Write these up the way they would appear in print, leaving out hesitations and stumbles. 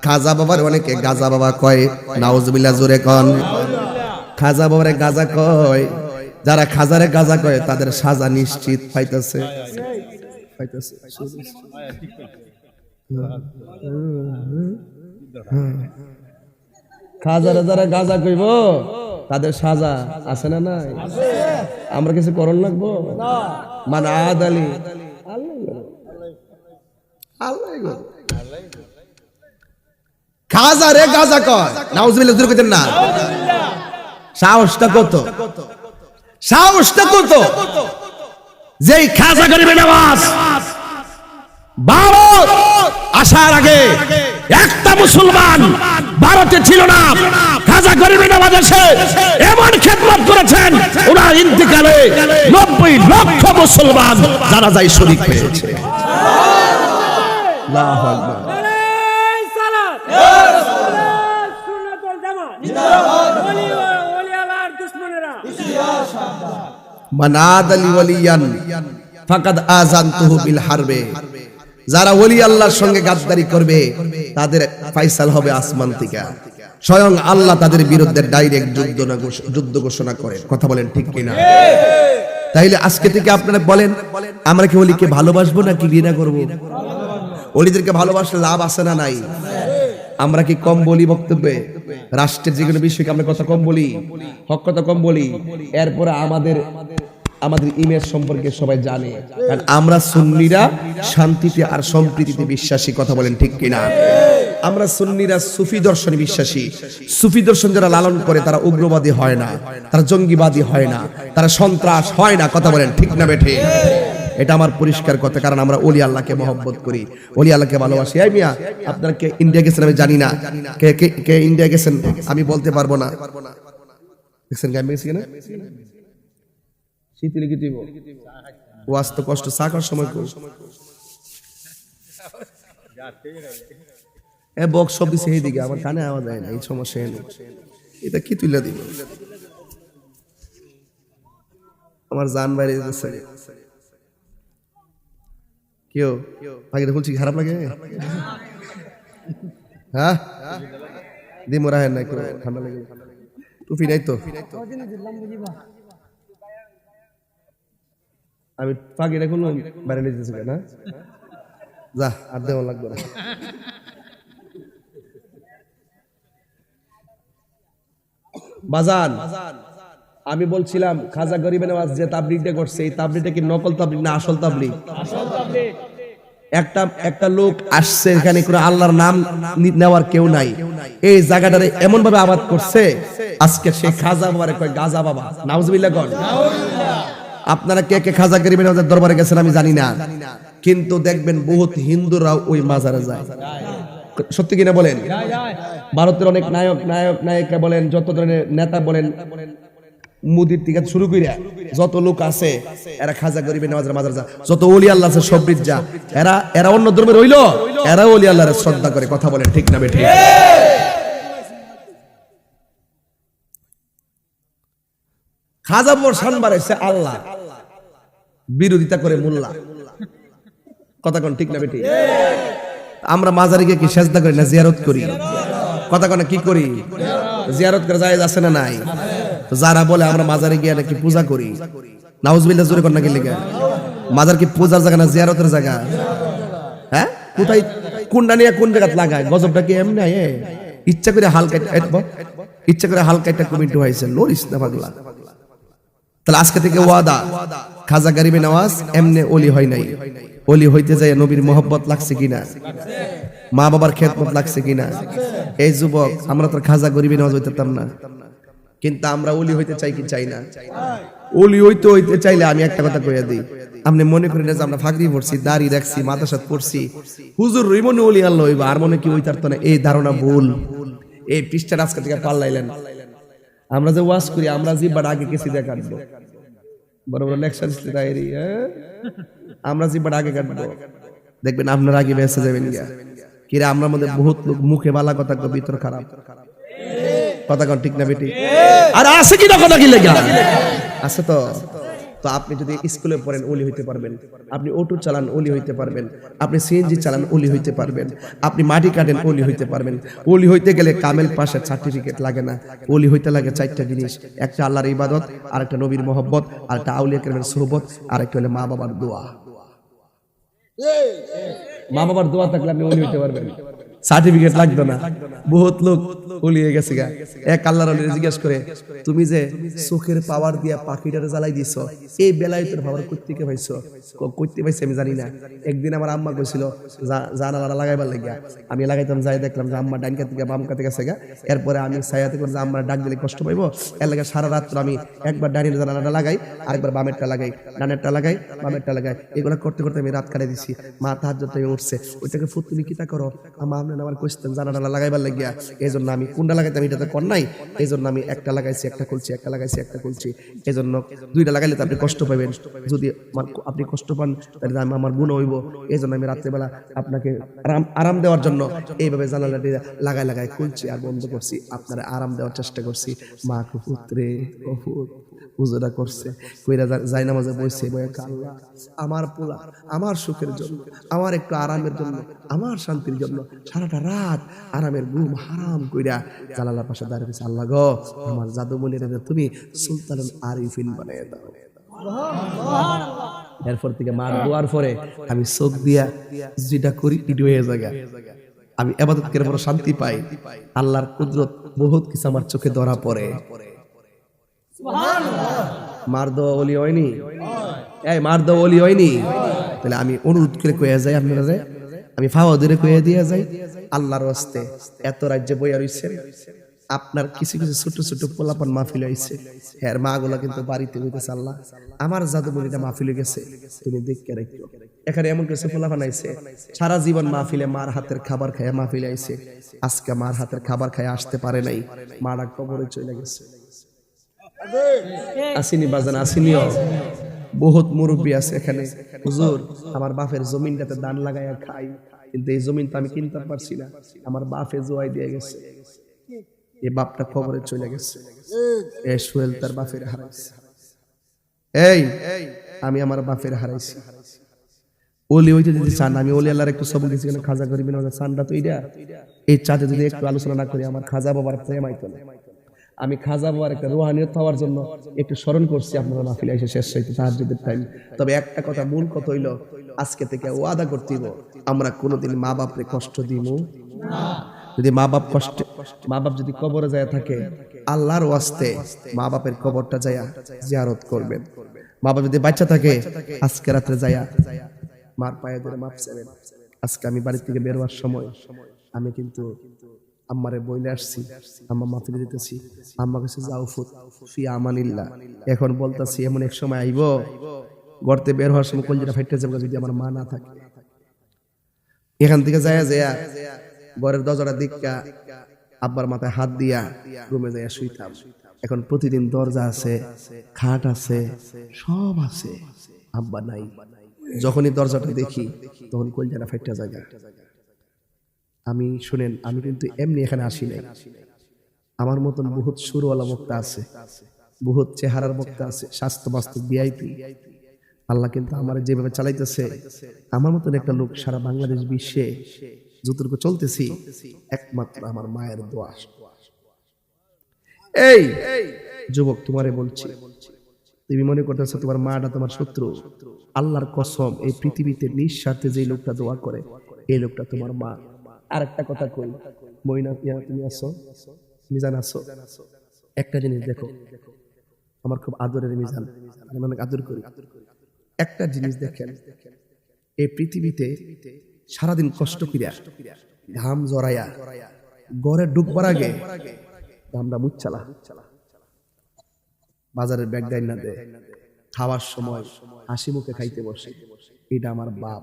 খাজা বাবার অনেকে গাজা বাবা কয়, নাউজুবিল্লাহ, জোরে কোন। খাজা বাবারে গাজা কয়, যারা খাজারে গাজা কয় তাদের সাজা নিশ্চিত পাইতেছে। খাজারে যারা গাজা কইব তাদের সাজা আছে না নাই? আমরা কিছু করণ লাগবো? মানে আদালি খাজারে গাজা কয়, নাউজুবিল্লাহ, জোরে কইতেন না। সাহসটা কত, সাহসটা কত! যেই খাজা গরিবে নওয়াজ ভারত আসার আগে একটা মুসলমান ভারতে ছিল না। খাজা গরিবে নওয়াজ এসে এমন খেদমত করেছেন, ওনার ইন্তিকালে 90 লক্ষ মুসলমান যারা যাই শরীক হয়েছে। আল্লাহু আকবার। মানাদালি ওয়ালিয়ান ফাকাদ আযানতুহু বিল হারবে। যারা ওলি আল্লাহর সঙ্গে গাদ্দারি করবে তাদের ফায়সাল হবে আসমান থেকে। স্বয়ং আল্লাহ তাদের বিরুদ্ধে ডাইরেক্ট যুদ্ধ ঘোষণা করে। কথা বলেন ঠিক কিনা? তাইলে আজকে থেকে আপনারা বলেন, আমরা কি ওলিকে ভালোবাসবো নাকি ঘৃণা করব? ওলিদেরকে ভালোবাসলে লাভ আছে না নাই? আমরা কি কম বলি বক্তব্যে? রাষ্ট্রের যে কোনো বিষয়কে আমরা কথা কম বলি, হক কথা কম বলি। এরপরে আমাদের ইমেজ সম্পর্কে সবাই জানে, কারণ আমরা সুন্নিরা শান্তিতে আর সম্প্রীতিতে বিশ্বাসী। কথা বলেন ঠিক কিনা? আমরা সুন্নিরা সুফি দর্শনে বিশ্বাসী। সুফি দর্শন যারা লালন করে তারা উগ্রবাদী হয় না, তারা জঙ্গিবাদী হয় না, তারা সন্ত্রাস হয় না। কথা বলেন ঠিক না বেঠে? এটা আমার পরিষ্কার কথা, কারণ আমরা ওলি আল্লাহকে মহব্বত করি, ওলি আল্লাহকে ভালোবাসি। এই মিয়া, আপনারা কে ইন্ডিয়া গেছেন আমি জানি না, কে ইন্ডিয়া গেছেন আমি বলতে পারবো না। দেখছেন আমি গেছি কিনা? শীতে লিখে দিব ওয়াজ তো কষ্ট, সাকার সময় কর এ বক্স সব দিছে এই দিকে, আমার কানে আওয়াজ যায় না, এই সমস্যা নেই। এটা কি তুইলা দিব? আমার জান বাইরে যাচ্ছে। কেউ পাখিটা বলছি খারাপ লাগে? হ্যাঁ দি মোরা হয় না, ঠান্ডা লাগে। টুপি নাই তো? আমি পাখিটা কোনো বাইরে নিয়ে যেতেছি না, যা আর দেওয়া লাগবে না। বাজান, আমি বলছিলাম খাজা গরিবে নওয়াজ যে তাবলীগটা করছে, এই তাবলীগটা কি নকল তাবলীগ না আসল তাবলীগ? একটা লোক আসছে এখানে, কোনো আল্লাহর নাম নেওয়ার কেউ নাই। এই জায়গাটারে এমন ভাবে আবাদ করছে, আজকে সে খাজা বাবারে কয় গাজা বাবা। নাউজুবিল্লাহ কোন। আপনারা কে কে খাজা গরিবে নওয়াজের দরবারে গেছেন আমি জানি না, কিন্তু দেখবেন বহুত হিন্দুরাও ওই মাজারে যায়। সত্যি কিনা বলেন? ভারতের অনেক নায়িকা বলেন, যত ধরনের নেতা বলেন, মুদির থেকে শুরু করে যত লোক আছে, এরা খাজা গরিবে নওয়াজের মাজার যায়। যত ওলি আল্লাহ আছে সব যা, এরা অন্য ধর্মের হইল, এরা ওলি আল্লাহর শ্রদ্ধা করে। কথা বলেন ঠিক না বেঠিক? খাজা বাবার শান বাড়াইছে আল্লাহ, বিরোধিতা করে মোল্লা। কথা কোন ঠিক না বেঠিক? আমরা মাজারে গিয়ে কি সেজদা করি না জিয়ারত করি? কথা কোন কি করি? জিয়ারত করে জায়েজ আছে না নাই? যারা বলে আমরা মাজারে গিয়ে নাকি পূজা করি, নাউজুবিল্লাহ জোরে কোন নাকি লেগে? মাজার কি পূজার জায়গা না জিয়ারতের জায়গা? হ্যাঁ, কোথায় কোনটা নিয়ে কোন জায়গা লাগায়? গজবটা কি এমনি ইচ্ছা করে হালকা একটা কমিটি হয়েছে, লরিস না পাগলা। তাহলে আজকে থেকে ওয়াদা, খাজা গরিবে নওয়াজ এমনি ওলি হয় নাই। ওলি হইতে যায় নবীর মোহব্বত লাগছে কিনা, মা বাবার খেদমত লাগছে কিনা? এই যুবক, আমরা তো খাজা গরিবে নওয়াজ হইতাম না, কিন্তু আমরা ওলি হইতে চাই কি চাই না? ওলি হইতে চাইলে আমি একটা কথা কইয়া দিই, আপনি মনে করেন যে আমরা ফাকরি পড়ছি, দাড়ি রাখছি, মাথাসাত পড়ছি, হুজুর রই মনে ওলি আল্লাহ হইবা, আর মনে কি হইতার তো না। এই ধারণা ভুল। এই পৃষ্ঠার আজকে থেকে পাল্লাইলেন। আমরা যে ওয়াজ করি, আমরা জিব্বাটা আগে কেসি দিয়ে কাটবো, বড় বড় লেকচার ডায়েরি, আমরা জিব্বাটা আগে কাটবো, দেখবেন আপনার আগে বেঁচে যাবেন। কিরে, আমরা মধ্যে বহুত লোক মুখে বালা কথা কয়, ভিতর খারাপ। কথা কোন ঠিক না বেটি? আর আছে কি না কথা কি লেগে আছে তো? তো আপনি যদি স্কুলে পড়েন ওলি হইতে পারবেন, আপনি অটো চালান ওলি হইতে পারবেন, আপনি সিএনজি চালান ওলি হইতে পারবেন, আপনি মাটি কাটেন ওলি হইতে পারবেন। ওলি হইতে গেলে কামেল পাশের সার্টিফিকেট লাগে না, ওলি হইতে লাগে 4টা জিনিস, একটা আল্লাহর ইবাদত, আর একটা নবীর মহব্বত, আর একটা আউলিয়া কেরামের সোহবত, আর একটা হলো মা বাবার দোয়া। মা বাবার দোয়া থাকলে আপনি ওলি হইতে পারবেন, সার্টিফিকেট লাগতো না। বহুত লোক ওলি হয়ে গেছে গা। এক আল্লাহর ওলি জিজ্ঞেস করে, তুমি যে চোখের পাওয়ার দিয়া পাখিটারে জ্বালাই দিছো, এই বেলায় তোর পাওয়ার কইতে পাইছো? কইতে পাইছি আমি জানি না। একদিন আমার আম্মা কইছিল জানালাটা লাগাইবার লাগিয়া, আমি লাগাইতাম, যাই দেখলাম যে আম্মা ডাইন কাতে বাম কাতে গেছে গা। এরপরে আমি ছায়াতে করে যে আম্মার ডাক দিলে কষ্ট পাইবো, এর লাগে সারা রাত আমি একবার ডাইনের জানালাটা লাগাই, আরেকবার বামেরটা লাগাই, ডানেরটা লাগাই, বামেরটা লাগাই, এগুলো করতে করতে আমি রাত কাটাই দিছি। মা তাহাজ্জুদ থেকে উঠছে, ওইটাকে ফুট তুমি কিতা করো? আমার কইতেন জানালাটা লাগাইবার লাগিয়া, এই জন্য আমি কোনটা লাগাইতাম এটা তো কর নাই, এই জন্য আমি একটা লাগাইছি একটা খুলছি, একটা লাগাইছি একটা খুলছি, এই জন্য 2টা লাগাইলে তো আপনি কষ্ট পাবেন, যদি আপনি কষ্ট পান তাহলে আমার গুণ হইব, এই জন্য আমি রাত্রেবেলা আপনাকে আরাম দেওয়ার জন্য এইভাবে জানালাটি লাগাই লাগাই খুলছি আর বন্ধ করছি, আপনারা আরাম দেওয়ার চেষ্টা করছি। মা পুত্রে উজুরা করছে, কইরা যাই নামাজে বসে বয়ে, আল্লাহ আমার পোলা আমার সুখের জন্য, আমার একটু আরামের জন্য, আমার শান্তির জন্য সারাটা রাত আরামের ঘুম হারাম কইরা জানালার পাশে দাঁড়িয়ে গেছে। আল্লাহ গো, আমার জাদুমণির তুমি সুলতানুল আরিফিন বানায় দাও। এরপর থেকে মার দোয়ার পরে আমি চোখ দিয়া যেটা করি ইট হয়ে জায়গা, আমি ইবাদত করে বড় শান্তি পাই। আল্লাহর কুদরত বহুত কিছু আমার চোখে ধরা পড়ে। মার দোয়া ওলি হয়নি, এই মার দোয়া ওলি হয়নি। তাহলে আমি অনুরোধ করে কইয়া যাই আপনারা, আমি ফাওয়া ধরে কইয়া দিয়া যাই, আল্লাহর রাস্তে এত রাজ্যে বইয়া রইছেন, আপনার কিছু কিছু ছোট ছোট পোলাপান মাহফিল হইছে, হ্যাঁ মা গুলা কিন্তু বাড়িতে হইতেছে, আল্লাহ আমার জাদুমণিটা মাহফিলে গেছে, তুমি দেখে রাখো। এখানে এমন কিছু পোলাপান আইছে সারা জীবন মাহফিলে মার হাতের খাবার খায় মাহফিলে আইছে, আজকে মার হাতের খাবার খায় আসতে পারে নাই, মারা কবরে চলে গেছে। আসিনি বাজান, আসিনিও বহুত মুরব্বী আছে এখানে, হুজুর আমার বাপের জমিনটাতে দান লাগাইয়া খাই, কিন্তু এই জমিন তো আমি কিনতে পারছি না, আমার বাপে জোয়াই দিয়ে গেছে, এই বাপটা কবরে চলে গেছে, এ সোহেল তার বাপের হারাইছে। এই আমি আমার বাপের হারাইছি। ওলি হইতে যদি চান, আমি ওলি আল্লাহর একটু সব কিছু খাজা করিবেন, চানটা তো এইটা, এই চাঁদে যদি একটু আলোচনা না করি আমার খাজা বাবার প্রেম আইতো না। আমি খাজা বাবার একটা রুহানিয়ত হওয়ার জন্য একটু স্মরণ করছি আপনারা মাহফিলে এসে শেষ হইতে তাহাজ্জুদের টাইম। তবে একটা কথা, মূল কথা হইল আজকে থেকে ওয়াদা করতেইব আমরা কোনোদিন মা বাপরে কষ্ট দিব না। যদি মা বাপ যদি কবরে যায় থাকে, আল্লাহর ওয়াস্তে মা বাপের কবরটা যায়া জিয়ারত করবেন। মা বাপ যদি বাচ্চা থাকে আজকে রাত্রে যায়া মার পায়ে ধরে মাপ চাইবেন। আজকে আমি বাড়ি থেকে বের হওয়ার সময় আমি কিন্তু আম্মারে বইলে আসছি, আম্মা মাহফিলে দিতেছি, আম্মা কাছে যাও ফুত ফি আমানিল্লাহ। এখন বলতাছি এমন এক সময় আইব গড়তে বের হওয়ার সময় কলজেটা ফাইটে যাবে যদি আমার মা না থাকে। এখান থেকে যায়া যায়া ঘরের দরজাটা দিকা আব্বার মাথায় হাত দিয়া রুমে যাইয়া শুইতাম। এখন প্রতিদিন দরজা আছে, খাট আছে, সব আছে, আব্বা নাই। যখনই দরজাটা দেখি তখন কলজাটা ফাইটে জায়গা। আমি শুনেন, আমি কিন্তু এমনি এখানে আসি নাই, আমার মতন বহুত সুরওয়ালা বক্তা আছে, বহুত চেহারার বক্তা আছে, স্বাস্থ্য বাস্তব ভিআইপি। আল্লাহ কিন্তু আমার যেভাবে চালাইতেছে, আমার মতন একটা লোক সারা বাংলাদেশ বিশ্বে যতটুকু চলতেছি একমাত্র আমার মায়ের দোয়া। এই যুবক তোমারে বলছি, তুমি মনে করতেছো তোমার মাটা তোমার শত্রু? আল্লাহর কসম, এই পৃথিবীতে নিঃস্বার্থে যে লোকটা দোয়া করে এই লোকটা তোমার মা। আর একটা কথা কই, মইনা তুমি আছো, মিজান আছো, একটা জিনিস দেখো, আমার খুব আদরের মিজান, আমি অনেক আদর করি। একটা জিনিস দেখেন, এই পৃথিবীতে সারাদিন কষ্ট করিয়া ঘাম জড়াইয়া ঘরে ঢুকবার আগে ঘামটা মুচ্ছালা, বাজারের ব্যাগ ডাইন না দে, খাওয়ার সময় হাসি মুখে খাইতে বসে, এটা আমার বাপ।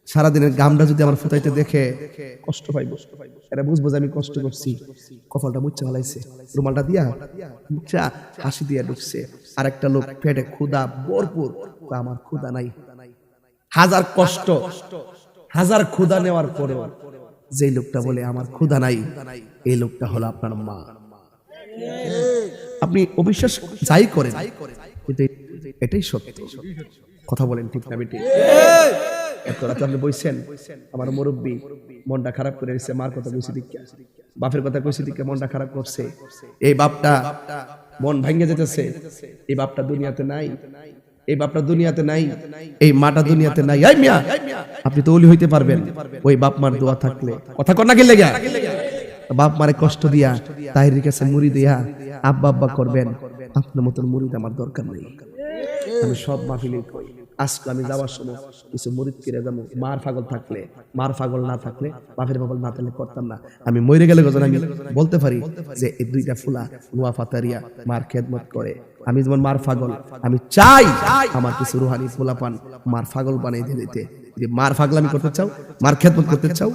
সারাদিনের গামটা যদি আমার ফুটাইতে দেখে কষ্ট পাইব, এটা বুঝবো যে আমি কষ্ট করছি। কপালটা মুচ্ছা ফেলাইছে, রুমালটা দিয়া মুচ্ছা হাসি দিয়া ঢুকছে। আর একটা লোক পেটে ক্ষুধা ভরপুর, আমার ক্ষুধা নাই। হাজার কষ্ট, হাজার ক্ষুধা নেওয়ার পরেও যে লোকটা বলে আমার ক্ষুধা নাই, এই লোকটা হলো আপনার মা। আপনি অবিশ্বাস যাই করেন, কিন্তু এটাই সত্য। কথা বলেন ঠিক না বেটি? এত রাতে আপনি বলছেন আমার মুরব্বী মনটা খারাপ করে এসেছে, মার কথা কইছি দীক্ষা, বাপের কথা কইছি দীক্ষা মনটা খারাপ করছে, এই বাপটা মন ভাঙ্গে যেতেছে, এই বাপটা দুনিয়াতে নাই, এই বাপটা দুনিয়াতে নাই, এই মাটা দুনিয়াতে নাই। এই মিয়া, আপনি তো ওলি হইতে পারবেন ওই বাপ মার দোয়া থাকলে। কথা কর না কি লেগা? বাপ মারে কষ্ট দিয়া তাহির কাছে মুড়ি দিয়া আব্বা আব্বা করবেন, আপনার মতন মুড়িদ আমার দরকার নেই। আমি সব মাহফিলেই কই, আজকে আমি যাওয়ার সময় কিছু মুরিদ কিনে যাবো। মার পাগল থাকলে, মার পাগল না থাকলে, বাপের পাগল না থাকলে করতাম না। আমি মরে গেলে গজন আমি বলতে পারি যে এই দুইটা ফুলা নোয়া ফাতারিয়া মার খেদমত করে। আমি যেমন মার পাগল, আমি চাই আমার কিছু রুহানি ফুলাপান মার পাগল বানিয়ে দিয়ে দিতে। যদি মার পাগলামি করতে চাও, মার খেদমত করতে চাও,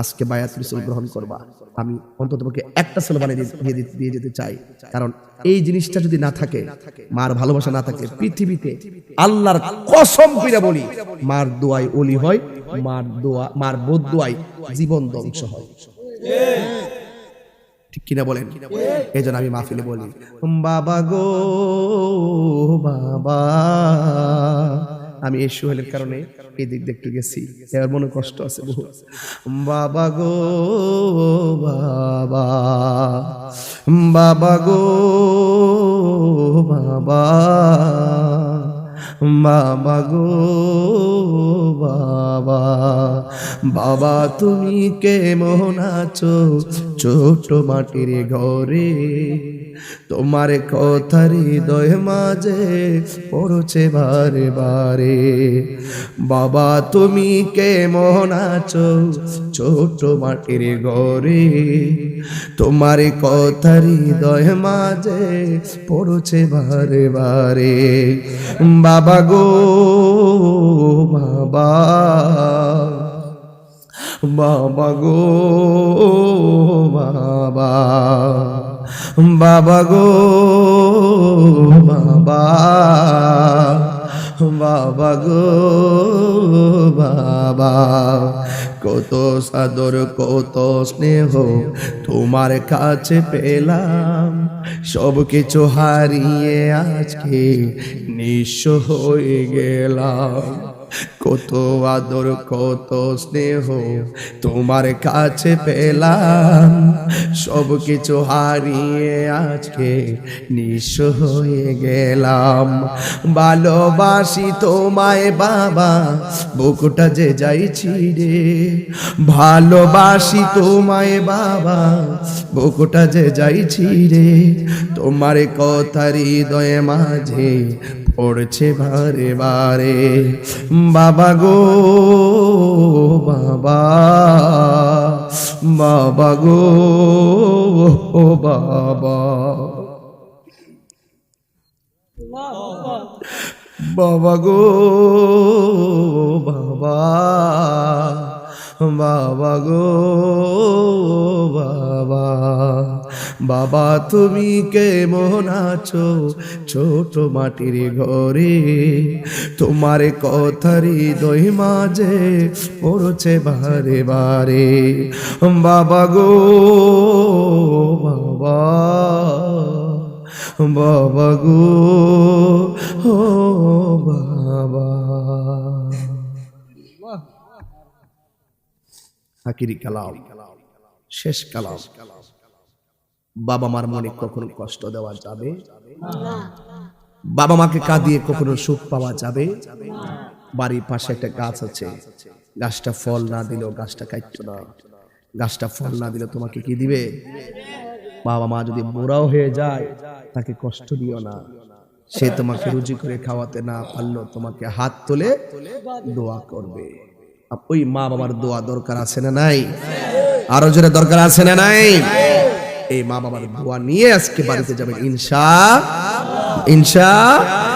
আজকে বায়াত রাসূল গ্রহণ করবা। আমি অন্ততপক্ষে একটা ছেলে বানিয়ে দিয়ে যেতে চাই। কারণ এই জিনিসটা যদি না থাকে, মার ভালোবাসা না থাকে, পৃথিবীতে আল্লাহর কসম কইরা বলি মার দোয়ায় ওলি হয়, মার বদদোয়ায় জীবন ধ্বংস হয়। ঠিক কিনা বলেন? এজন্য আমি মাহফিলে বলি বাবা গো বাবা। আমি এই সোহেলের কারণে এই দিক দেখতে গেছি, এর মনে কষ্ট আছে বহু। বাবা গো বাবা, বাবা গো বাবা, বাবা গো বাবা, বাবা তুমি কেমন আছো ছোট মাটির ঘরে, তোমার কথার হৃদয় মাঝে পড়ছে বারে বারে। বাবা তুমি কেমন আছো ছোট মাটির ঘরে, তোমার কথার হৃদয় মাঝে পড়ছে বারে বারে। বাবা গো বাবা, বাবা গো বাবা, বাবা গো বাবা, বাবা গো বাবা। কত সাদর কত স্নেহ তোমার কাছে পেলাম, সব কিছু হারিয়ে আজকে নিঃস্ব হয়ে গেলাম। কত আদর কত স্নেহ তোমার কাছে পেলাম, সব কিছু হারিয়ে আজকে নিঃস্ব হয়ে গেলাম। ভালোবাসি তোমায় বাবা বুকটা যে যাইছি রে, ভালোবাসি তোমায় বাবা বুকটা যে যাইছি রে, তোমার কথা হৃদয়ে মাঝে পড়ছে বারে বারে। বাবা গো বাবা, বাবা গো বাবা, বাবা গো বাবা, বাবা গো বাবা, বাবা তুমি কেমন আছো ছোট মাটির ঘরে, তোমার কথার হৃদয় মাঝে পড়ছে বারে বারে। বাবা গো বাবা, বাবা গো ও বাবা। আখিরি কালাম, শেষ কালাম। বাবা মার মনে কখনো কষ্ট দেওয়া যাবে না, বাবা মাকে কাঁদিয়ে কখনো সুখ পাওয়া যাবে না। বাড়ির পাশে একটা গাছ আছে, গাছটা ফল না দিলেও গাছটা কাটতো না, গাছটা ফল না দিলে তোমাকে কি দিবে? বাবা মা যদি বুড়াও হয়ে যায় তাকে কষ্ট দিও না, সে তোমাকে রুজি করে খাওয়াতে না পারলো তোমাকে হাত তুলে দোয়া করবে। ওই মা বাবার দোয়া দরকার আছে না নাই? আরো জোরে দরকার আছে না নাই? এই মা বাবার দোয়া নিয়ে আজকে বাড়িতে যাবেন ইনশাআল্লাহ, ইনশাআল্লাহ।